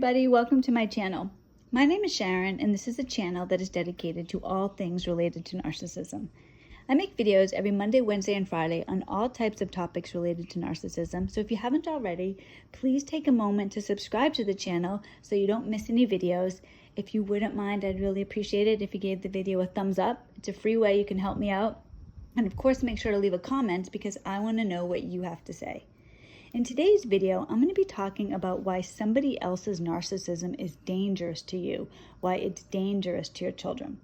everybody, welcome to my channel. My name is Sharon and this is a channel that is dedicated to all things related to narcissism. I make videos every Monday, Wednesday, and Friday on all types of topics related to narcissism, so if you haven't already, please take a moment to subscribe to the channel so you don't miss any videos. If you wouldn't mind, I'd really appreciate it if you gave the video a thumbs up. It's a free way you can help me out. And of course, make sure to leave a comment because I want to know what you have to say. In today's video, I'm going to be talking about why somebody else's narcissism is dangerous to you, why it's dangerous to your children.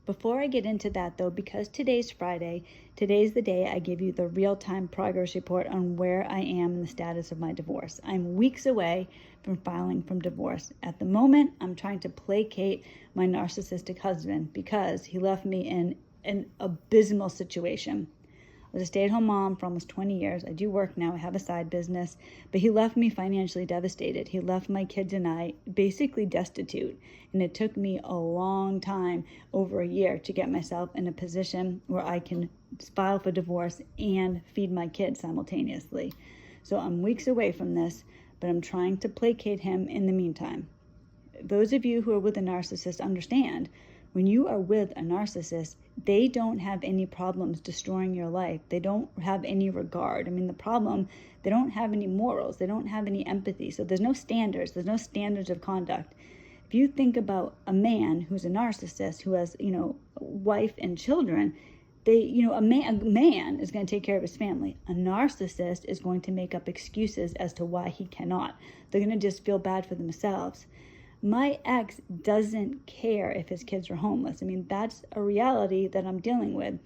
Before I get into that though, because today's Friday, today's the day I give you the real-time progress report on where I am in the status of my divorce. I'm weeks away from filing for divorce. At the moment, I'm trying to placate my narcissistic husband because he left me in an abysmal situation. I was a stay-at-home mom for almost 20 years. I do work now. I have a side business. But he left me financially devastated. He left my kids and I basically destitute. And it took me a long time, over a year, to get myself in a position where I can file for divorce and feed my kids simultaneously. So I'm weeks away from this, but I'm trying to placate him in the meantime. Those of you who are with a narcissist understand, when you are with a narcissist, they don't have any problems destroying your life. They don't have any regard. I mean, the problem, they don't have any morals. They don't have any empathy. So there's no standards. There's no standards of conduct. If you think about a man who's a narcissist, who has, wife and children, a man is going to take care of his family. A narcissist is going to make up excuses as to why he cannot. They're going to just feel bad for themselves. My ex doesn't care if his kids are homeless. I mean, that's a reality that I'm dealing with.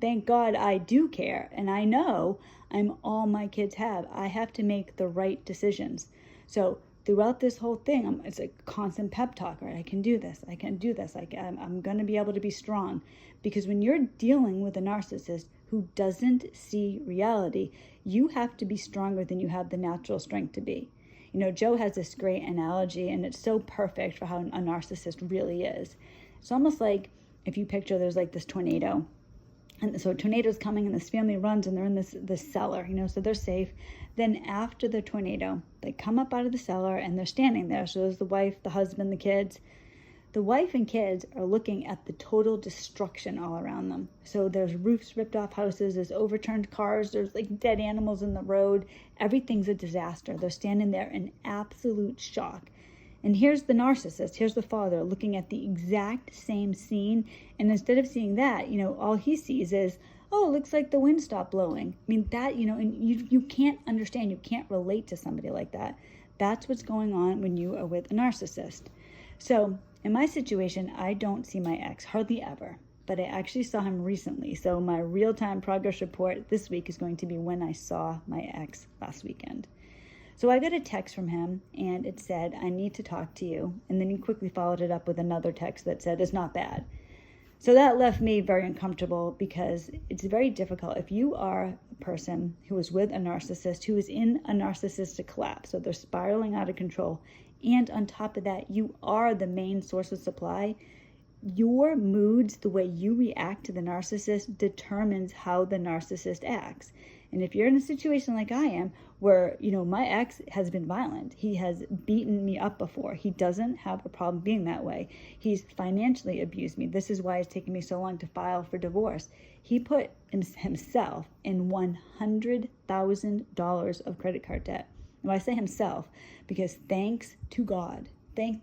Thank God I do care, and I know I'm all my kids have. I have to make the right decisions. So throughout this whole thing, it's a constant pep talk, right? I can do this. I can do this. I'm going to be able to be strong. Because when you're dealing with a narcissist who doesn't see reality, you have to be stronger than you have the natural strength to be. Joe has this great analogy, and it's so perfect for how a narcissist really is. It's almost like if you picture there's like this tornado. And so a tornado's coming, and this family runs, and they're in this cellar, so they're safe. Then after the tornado, they come up out of the cellar, and they're standing there. So there's the wife, the husband, the kids. The wife and kids are looking at the total destruction all around them. So there's roofs ripped off houses, there's overturned cars, there's like dead animals in the road. Everything's a disaster. They're standing there in absolute shock. And here's the narcissist, here's the father looking at the exact same scene. And instead of seeing that, all he sees is, oh, it looks like the wind stopped blowing. I mean, that, and you can't understand, you can't relate to somebody like that. That's what's going on when you are with a narcissist. So in my situation, I don't see my ex hardly ever, but I actually saw him recently. So my real-time progress report this week is going to be when I saw my ex last weekend. So I got a text from him, and it said, I need to talk to you. And then he quickly followed it up with another text that said, it's not bad. So that left me very uncomfortable because it's very difficult. If you are a person who is with a narcissist, who is in a narcissistic collapse, so they're spiraling out of control, and on top of that, you are the main source of supply, your moods, the way you react to the narcissist, determines how the narcissist acts. And if you're in a situation like I am, where, my ex has been violent, he has beaten me up before, he doesn't have a problem being that way. He's financially abused me. This is why it's taken me so long to file for divorce. He put himself in $100,000 of credit card debt. And I say himself because thanks to God. I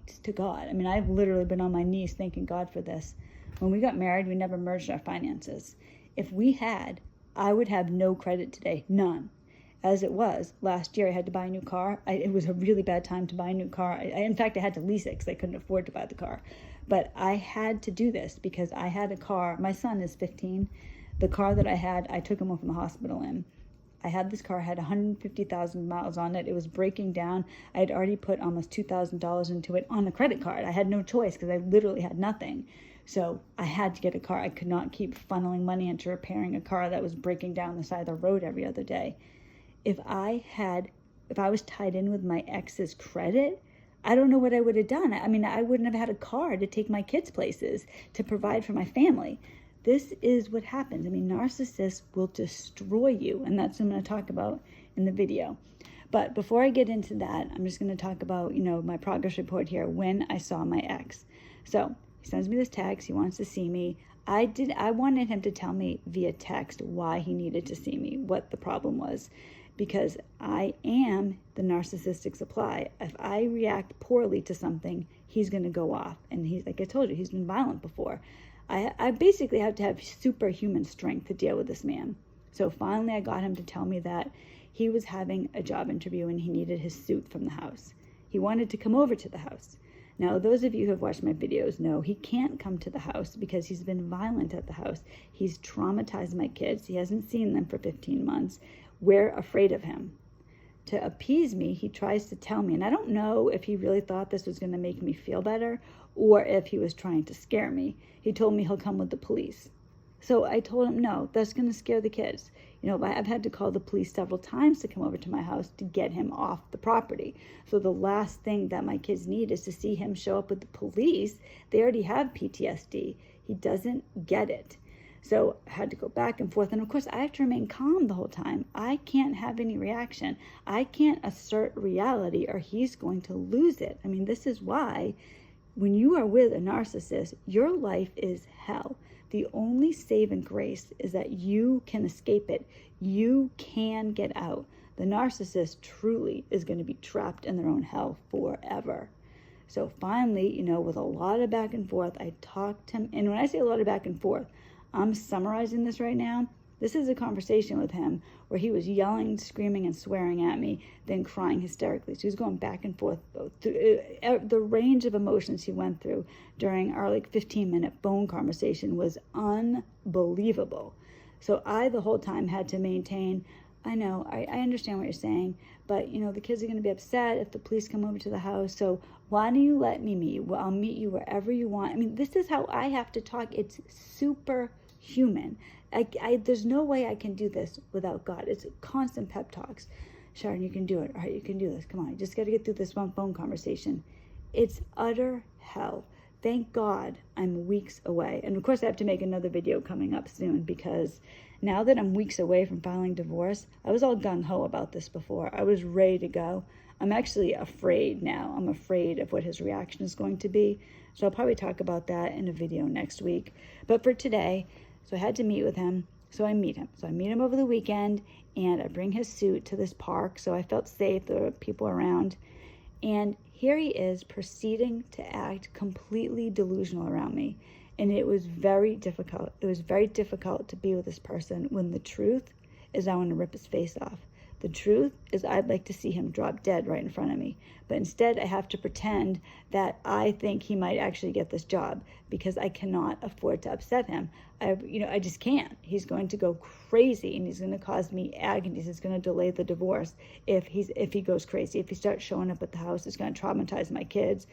mean, I've literally been on my knees thanking God for this. When we got married, we never merged our finances. If we had, I would have no credit today, none. As it was, last year I had to buy a new car. It was a really bad time to buy a new car. In fact, I had to lease it because I couldn't afford to buy the car. But I had to do this because I had a car. My son is 15. The car that I had, I took him home from the hospital in. I had this car, had 150,000 miles on it. It was breaking down. I had already put almost $2,000 into it on a credit card. I had no choice because I literally had nothing. So I had to get a car. I could not keep funneling money into repairing a car that was breaking down the side of the road every other day. If I was tied in with my ex's credit, I don't know what I would have done. I mean, I wouldn't have had a car to take my kids places, to provide for my family. This is what happens. I mean, narcissists will destroy you, and that's what I'm going to talk about in the video. But before I get into that, I'm just going to talk about, my progress report here when I saw my ex. So he sends me this text. He wants to see me. I wanted him to tell me via text why he needed to see me, what the problem was, because I am the narcissistic supply. If I react poorly to something, he's going to go off. And he's, like I told you, he's been violent before. I basically have to have superhuman strength to deal with this man. So finally I got him to tell me that he was having a job interview and he needed his suit from the house. He wanted to come over to the house. Now, those of you who have watched my videos know he can't come to the house because he's been violent at the house. He's traumatized my kids. He hasn't seen them for 15 months. We're afraid of him. To appease me, he tries to tell me, and I don't know if he really thought this was going to make me feel better or if he was trying to scare me. He told me he'll come with the police. So I told him, no, that's going to scare the kids. I've had to call the police several times to come over to my house to get him off the property. So the last thing that my kids need is to see him show up with the police. They already have PTSD. He doesn't get it. So I had to go back and forth. And of course, I have to remain calm the whole time. I can't have any reaction. I can't assert reality or he's going to lose it. I mean, this is why when you are with a narcissist, your life is hell. The only saving grace is that you can escape it. You can get out. The narcissist truly is going to be trapped in their own hell forever. So finally, with a lot of back and forth, I talked him. And when I say a lot of back and forth, I'm summarizing this right now. This is a conversation with him where he was yelling, screaming, and swearing at me, then crying hysterically. So he was going back and forth through the range of emotions he went through during our 15-minute phone conversation was unbelievable. So I, the whole time, had to maintain, I know, I understand what you're saying, but, the kids are going to be upset if the police come over to the house. So why don't you let me meet you? Well, I'll meet you wherever you want. I mean, this is how I have to talk. It's superhuman. There's no way I can do this without God. It's constant pep talks. Sharon, you can do it. All right, you can do this. Come on, you just got to get through this one phone conversation. It's utter hell. Thank God I'm weeks away. And of course, I have to make another video coming up soon because now that I'm weeks away from filing divorce, I was all gung-ho about this before. I was ready to go. I'm actually afraid now. I'm afraid of what his reaction is going to be. So I'll probably talk about that in a video next week. But for today, so I had to meet with him. So I meet him. So I meet him over the weekend and I bring his suit to this park. So I felt safe. There were people around. And here he is proceeding to act completely delusional around me. And it was very difficult. It was very difficult to be with this person when the truth is I want to rip his face off. The truth is I'd like to see him drop dead right in front of me. But instead I have to pretend that I think he might actually get this job because I cannot afford to upset him. I just can't. He's going to go crazy and he's going to cause me agonies. It's going to delay the divorce if he goes crazy. If he starts showing up at the house, it's going to traumatize my kids.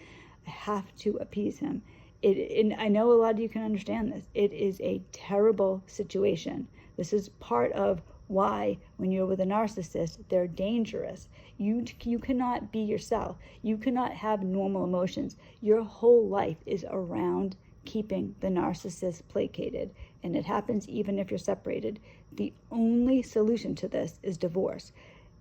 I have to appease him. And I know a lot of you can understand this. It is a terrible situation. This is part of why when you're with a narcissist, they're dangerous. You cannot be yourself. You cannot have normal emotions. Your whole life is around keeping the narcissist placated. And it happens even if you're separated. The only solution to this is divorce.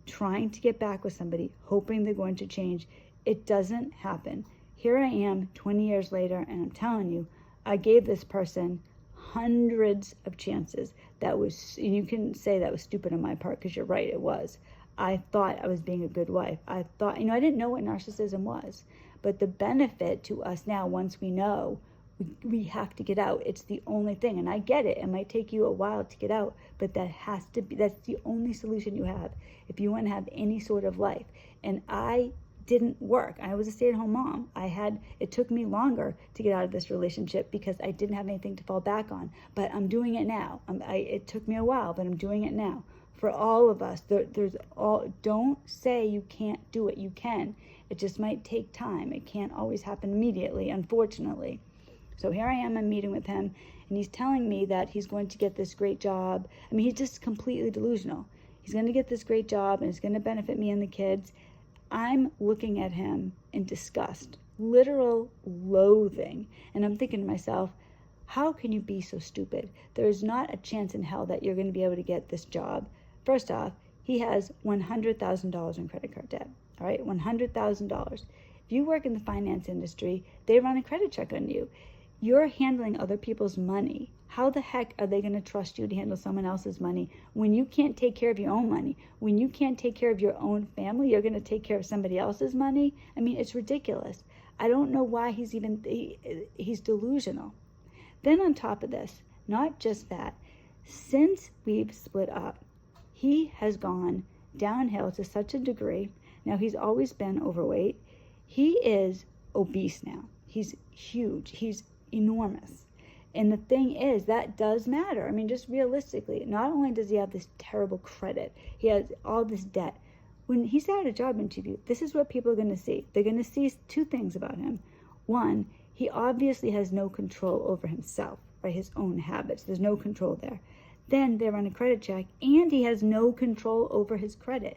Trying to get back with somebody, hoping they're going to change. It doesn't happen. Here I am 20 years later, and I'm telling you, I gave this person hundreds of chances. You can say that was stupid on my part because you're right, it was. I thought I was being a good wife. I thought, I didn't know what narcissism was. But the benefit to us now, once we know, we have to get out. It's the only thing. And I get it. It might take you a while to get out, but that's the only solution you have if you want to have any sort of life. And I didn't work. I was a stay-at-home mom. It took me longer to get out of this relationship because I didn't have anything to fall back on, but I'm doing it now. It took me a while, but I'm doing it now. For all of us, don't say you can't do it. You can. It just might take time. It can't always happen immediately, unfortunately. So here I am, I'm meeting with him, and he's telling me that he's going to get this great job. I mean, he's just completely delusional. He's going to get this great job, and it's going to benefit me and the kids. I'm looking at him in disgust, literal loathing. And I'm thinking to myself, how can you be so stupid? There is not a chance in hell that you're going to be able to get this job. First off, he has $100,000 in credit card debt. All right, $100,000. If you work in the finance industry, they run a credit check on you. You're handling other people's money. How the heck are they going to trust you to handle someone else's money when you can't take care of your own money? When you can't take care of your own family, you're going to take care of somebody else's money? I mean, it's ridiculous. I don't know why he's delusional. Then on top of this, not just that, since we've split up, he has gone downhill to such a degree. Now, he's always been overweight. He is obese now. He's huge. He's enormous. And the thing is, that does matter. I mean, just realistically, not only does he have this terrible credit, he has all this debt. When he's at a job interview, this is what people are going to see. They're going to see two things about him. One, he obviously has no control over himself, right? His own habits. There's no control there. Then they run a credit check, and he has no control over his credit.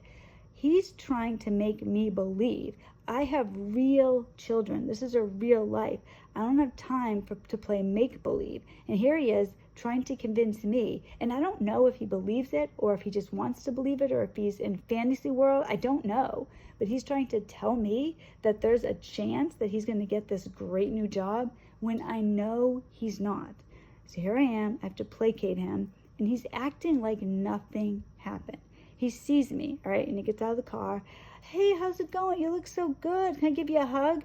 He's trying to make me believe I have real children. This is a real life. I don't have time to play make-believe. And here he is trying to convince me. And I don't know if he believes it or if he just wants to believe it or if he's in fantasy world. I don't know. But he's trying to tell me that there's a chance that he's going to get this great new job when I know he's not. So here I am. I have to placate him. And he's acting like nothing happened. He sees me, all right, and he gets out of the car. Hey, how's it going? You look so good. Can I give you a hug?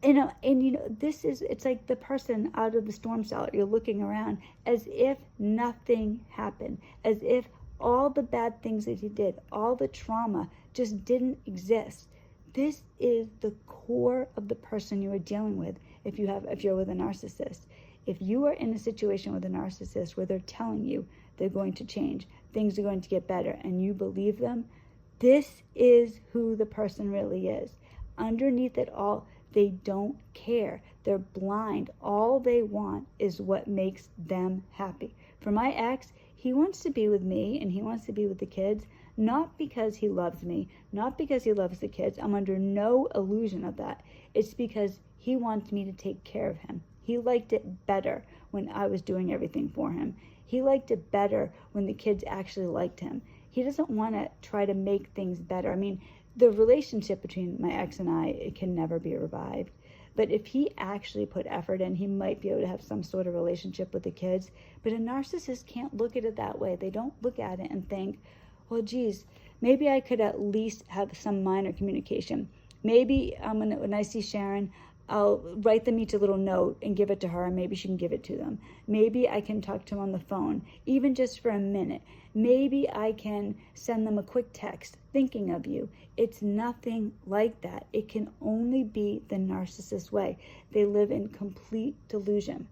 And it's like the person out of the storm cellar. You're looking around as if nothing happened, as if all the bad things that he did, all the trauma just didn't exist. This is the core of the person you are dealing with if you're with a narcissist. If you are in a situation with a narcissist where they're telling you they're going to change, things are going to get better, and you believe them, this is who the person really is. Underneath it all, they don't care. They're blind. All they want is what makes them happy. For my ex, he wants to be with me and he wants to be with the kids, not because he loves me, not because he loves the kids. I'm under no illusion of that. It's because he wants me to take care of him. He liked it better when I was doing everything for him. He liked it better when the kids actually liked him. He doesn't want to try to make things better. I mean, the relationship between my ex and I, it can never be revived. But if he actually put effort in, he might be able to have some sort of relationship with the kids. But a narcissist can't look at it that way. They don't look at it and think, well, geez, maybe I could at least have some minor communication. Maybe when I see Sharon, I'll write them each a little note and give it to her, and maybe she can give it to them. Maybe I can talk to them on the phone, even just for a minute. Maybe I can send them a quick text, thinking of you. It's nothing like that. It can only be the narcissist way. They live in complete delusion.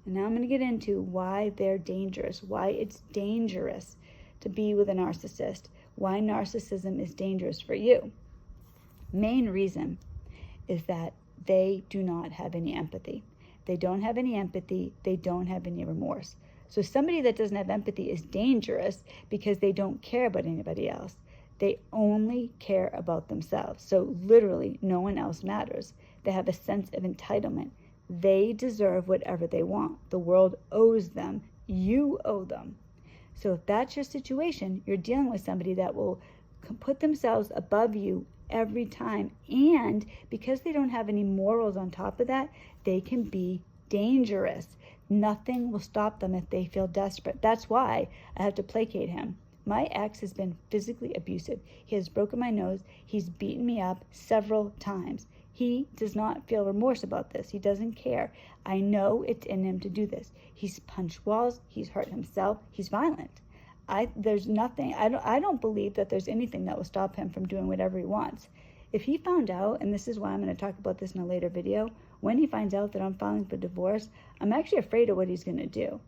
And now I'm going to get into why they're dangerous, why it's dangerous to be with a narcissist, why narcissism is dangerous for you. Main reason is that they do not have any empathy. They don't have any empathy. They don't have any remorse. So somebody that doesn't have empathy is dangerous because they don't care about anybody else. They only care about themselves. So literally no one else matters. They have a sense of entitlement. They deserve whatever they want. The world owes them. You owe them. So if that's your situation, you're dealing with somebody that will put themselves above you every time. And because they don't have any morals on top of that, they can be dangerous. Nothing will stop them if they feel desperate. That's why I have to placate him. My ex has been physically abusive. He has broken my nose. He's beaten me up several times. He does not feel remorse about this. He doesn't care. I know it's in him to do this. He's punched walls. He's hurt himself. He's violent. There's nothing. I don't believe that there's anything that will stop him from doing whatever he wants. If he found out, and this is why I'm going to talk about this in a later video, when he finds out that I'm filing for divorce, I'm actually afraid of what he's going to do.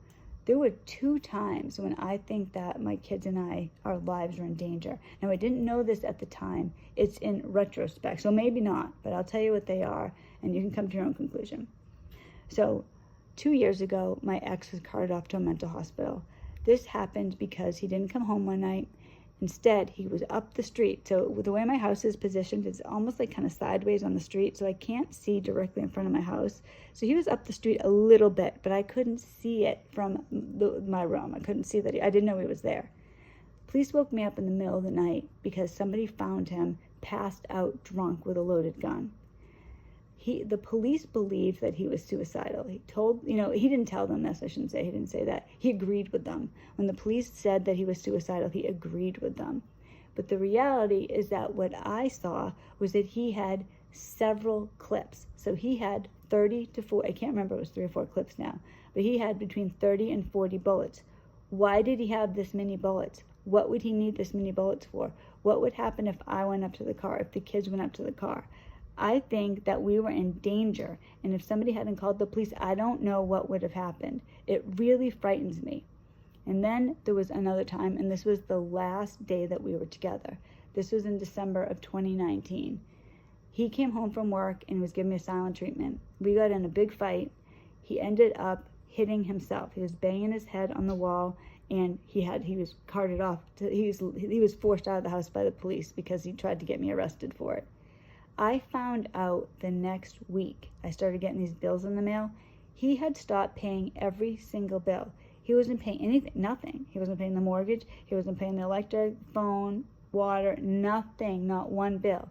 There were 2 times when I think that my kids and our lives were in danger. Now, I didn't know this at the time. It's in retrospect, so maybe not, but I'll tell you what they are, and you can come to your own conclusion. So 2 years ago, my ex was carted off to a mental hospital. This happened because he didn't come home one night. Instead, he was up the street. So the way my house is positioned, it's almost like kind of sideways on the street, so I can't see directly in front of my house. So he was up the street a little bit, but I couldn't see it from my room. I couldn't see that. I didn't know he was there. Police woke me up in the middle of the night because somebody found him passed out drunk with a loaded gun. The police believed that he was suicidal. He told, he didn't tell them this, I shouldn't say, he didn't say that. He agreed with them. When the police said that he was suicidal, he agreed with them. But the reality is that what I saw was that he had several clips. So he had 30 to 40, I can't remember, it was 3 or 4 clips now, but he had between 30 and 40 bullets. Why did he have this many bullets? What would he need this many bullets for? What would happen if I went up to the car, if the kids went up to the car? I think that we were in danger, and if somebody hadn't called the police, I don't know what would have happened. It really frightens me. And then there was another time, and this was the last day that we were together. This was in December of 2019. He came home from work and was giving me a silent treatment. We got in a big fight. He ended up hitting himself. He was banging his head on the wall, and he was carted off. He was forced out of the house by the police because he tried to get me arrested for it. I found out the next week, I started getting these bills in the mail. He had stopped paying every single bill. He wasn't paying anything, nothing. He wasn't paying the mortgage. He wasn't paying the electric, phone, water, nothing, not one bill.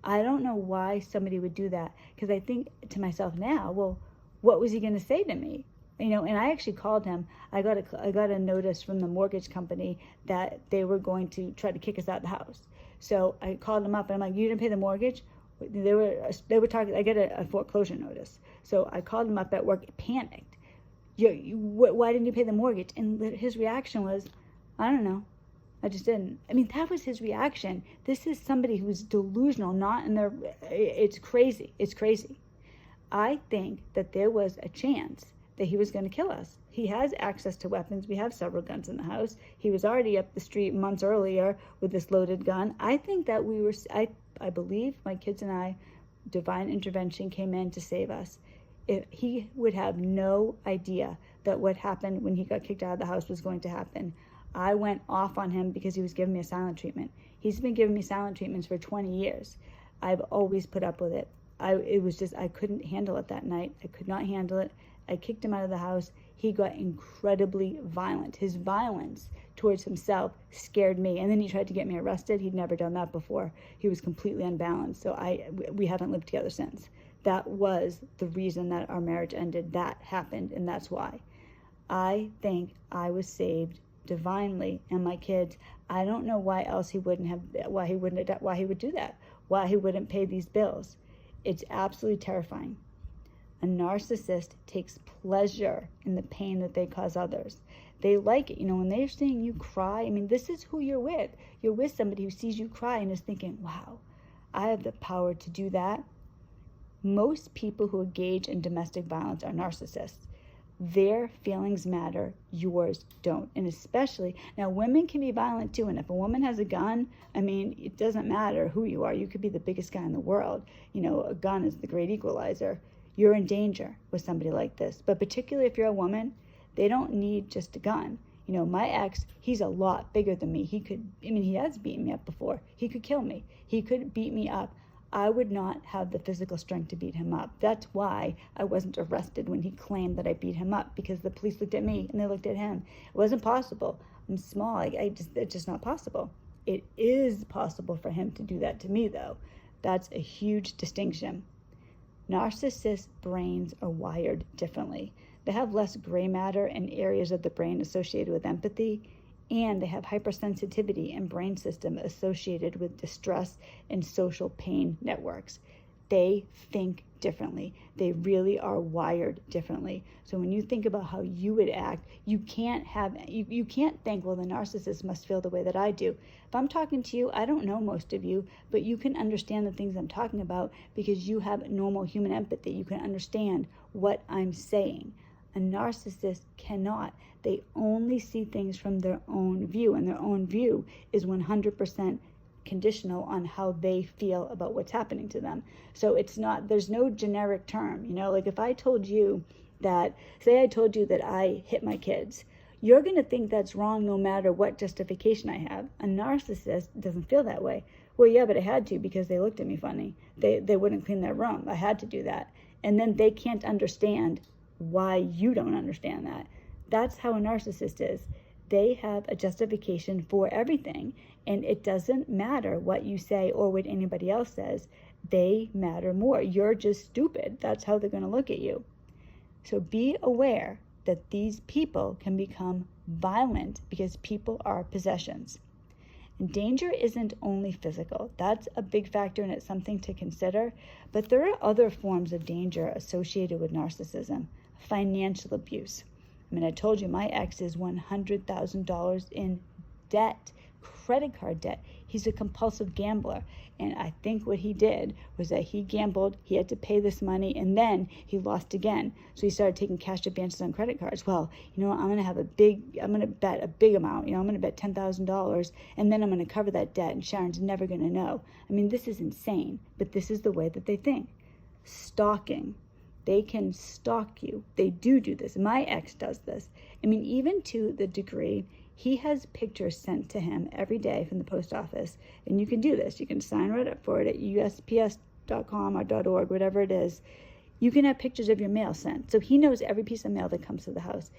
I don't know why somebody would do that, because I think to myself now, well, what was he going to say to me? And I actually called him. I got a notice from the mortgage company that they were going to try to kick us out of the house. So I called him up and I'm like, you didn't pay the mortgage? They were talking. I get a foreclosure notice. So I called him up at work, panicked. Why didn't you pay the mortgage? And his reaction was, I don't know. I just didn't. I mean, that was his reaction. This is somebody who's delusional, not in their, it's crazy. It's crazy. I think that there was a chance that he was going to kill us. He has access to weapons. We have several guns in the house. He was already up the street months earlier with this loaded gun. I think that I believe my kids and I, divine intervention came in to save us. He would have no idea that what happened when he got kicked out of the house was going to happen. I went off on him because he was giving me a silent treatment. He's been giving me silent treatments for 20 years. I've always put up with it. I couldn't handle it that night. I could not handle it. I kicked him out of the house. He got incredibly violent. His violence towards himself scared me. And then he tried to get me arrested. He'd never done that before. He was completely unbalanced. So we haven't lived together since. That was the reason that our marriage ended. That happened, and that's why. I think I was saved divinely, and my kids. I don't know why he would do that. Why he wouldn't pay these bills. It's absolutely terrifying. A narcissist takes pleasure in the pain that they cause others. They like it. When they're seeing you cry, I mean, this is who you're with. You're with somebody who sees you cry and is thinking, wow, I have the power to do that. Most people who engage in domestic violence are narcissists. Their feelings matter, yours don't. And especially, now women can be violent too, and if a woman has a gun, I mean, it doesn't matter who you are. You could be the biggest guy in the world. A gun is the great equalizer. You're in danger with somebody like this. But particularly if you're a woman, they don't need just a gun. My ex, he's a lot bigger than me. He has beaten me up before. He could kill me. He could beat me up. I would not have the physical strength to beat him up. That's why I wasn't arrested when he claimed that I beat him up, because the police looked at me and they looked at him. It wasn't possible. I'm small. It's just not possible. It is possible for him to do that to me, though. That's a huge distinction. Narcissist brains are wired differently. They have less gray matter and areas of the brain associated with empathy, and they have hypersensitivity and brain system associated with distress and social pain networks. They think differently. They really are wired differently. So when you think about how you would act, you can't think, well, the narcissist must feel the way that I do. If I'm talking to you, I don't know most of you, but you can understand the things I'm talking about because you have normal human empathy. You can understand what I'm saying. A narcissist cannot. They only see things from their own view, and their own view is 100% conditional on how they feel about what's happening to them. So there's no generic term. Like if I told you that, say I told you that I hit my kids, you're going to think that's wrong no matter what justification I have. A narcissist doesn't feel that way. Well, yeah, but I had to because they looked at me funny. They wouldn't clean their room. I had to do that. And then they can't understand why you don't understand that. That's how a narcissist is. They have a justification for everything, and it doesn't matter what you say or what anybody else says. They matter more. You're just stupid. That's how they're going to look at you. So be aware that these people can become violent because people are possessions. And danger isn't only physical. That's a big factor, and it's something to consider. But there are other forms of danger associated with narcissism. Financial abuse. I mean, I told you my ex is $100,000 in debt, credit card debt. He's a compulsive gambler. And I think what he did was that he gambled, he had to pay this money, and then he lost again. So he started taking cash advances on credit cards. Well, you know what, I'm going to bet a big amount. I'm going to bet $10,000, and then I'm going to cover that debt, and Sharon's never going to know. I mean, this is insane, but this is the way that they think. Stalking. They can stalk you. They do this. My ex does this. I mean, even to the degree he has pictures sent to him every day from the post office. And you can do this. You can sign right up for it at USPS.com or .org, whatever it is. You can have pictures of your mail sent. So he knows every piece of mail that comes to the house.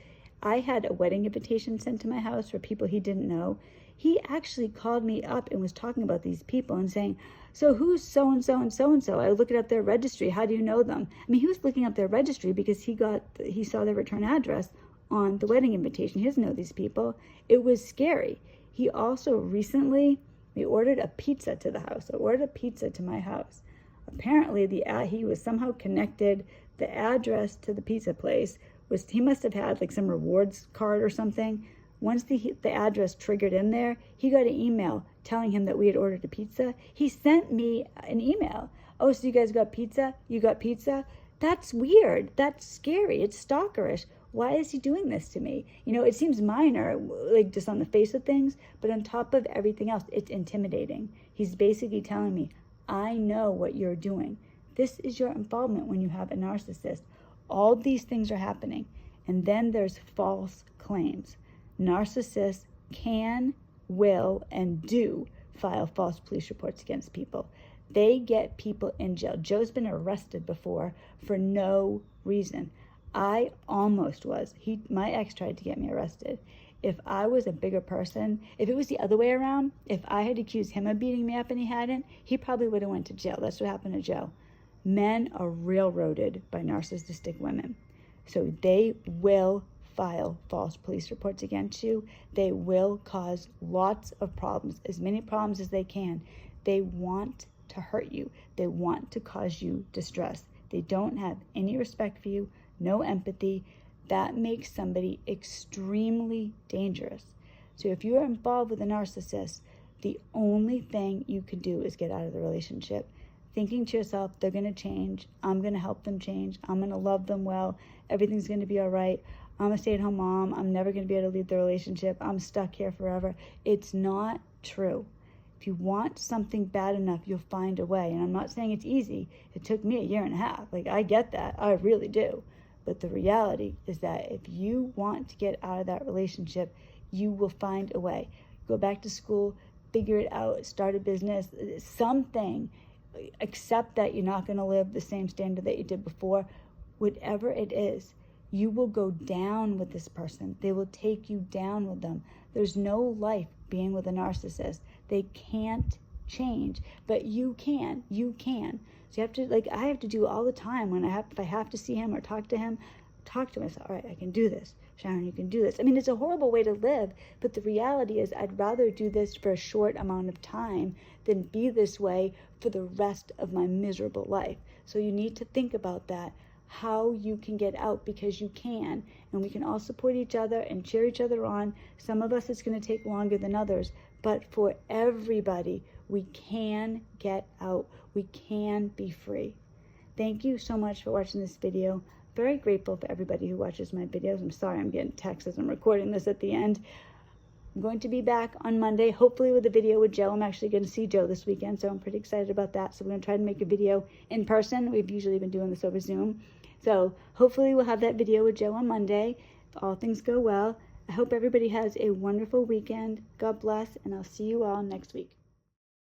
I had a wedding invitation sent to my house for people he didn't know. He actually called me up and was talking about these people and saying, so who's so-and-so and so-and-so? I look it up their registry. How do you know them? I mean, he was looking up their registry because he saw their return address on the wedding invitation. He doesn't know these people. It was scary. He also recently, we ordered a pizza to the house. I ordered a pizza to my house. Apparently, he was somehow connected. The address to the pizza place was, he must have had like some rewards card or something. Once the address triggered in there, he got an email telling him that we had ordered a pizza. He sent me an email. Oh, so you guys got pizza? You got pizza? That's weird. That's scary. It's stalkerish. Why is he doing this to me? It seems minor, like just on the face of things, but on top of everything else, it's intimidating. He's basically telling me, I know what you're doing. This is your involvement when you have a narcissist. All these things are happening. And then there's false claims. Narcissists can, will, and do file false police reports against people. They get people in jail. Joe's been arrested before for no reason. I almost was. My ex tried to get me arrested. If I was a bigger person, if it was the other way around, if I had accused him of beating me up and he hadn't, he probably would have went to jail. That's what happened to Joe. Men are railroaded by narcissistic women. So they will file false police reports against you. They will cause lots of problems, as many problems as they can. They want to hurt you. They want to cause you distress. They don't have any respect for you, no empathy. That makes somebody extremely dangerous. So if you are involved with a narcissist, the only thing you can do is get out of the relationship, thinking to yourself, they're going to change. I'm going to help them change. I'm going to love them well. Everything's going to be all right. I'm a stay-at-home mom. I'm never going to be able to leave the relationship. I'm stuck here forever. It's not true. If you want something bad enough, you'll find a way. And I'm not saying it's easy. It took me 1.5 years. Like, I get that. I really do. But the reality is that if you want to get out of that relationship, you will find a way. Go back to school, figure it out, start a business, something. Accept that you're not going to live the same standard that you did before. Whatever it is, you will go down with this person. They will take you down with them. There's no life being with a narcissist. They can't change, but you can. You can. So you have to, I have to do all the time when if I have to see him or talk to him, talk to myself. All right, I can do this. Sharon, you can do this. I mean, it's a horrible way to live, but the reality is I'd rather do this for a short amount of time than be this way for the rest of my miserable life. So you need to think about that, how you can get out, because you can, and we can all support each other and cheer each other on. Some of us, it's going to take longer than others, but for everybody, we can get out. We can be free. Thank you so much for watching this video. Very grateful for everybody who watches my videos. I'm sorry I'm getting texts as I'm recording this at the end. I'm going to be back on Monday, hopefully with a video with Joe. I'm actually going to see Joe this weekend, so I'm pretty excited about that. So we're going to try to make a video in person. We've usually been doing this over Zoom. So hopefully we'll have that video with Joe on Monday. If all things go well, I hope everybody has a wonderful weekend. God bless, and I'll see you all next week.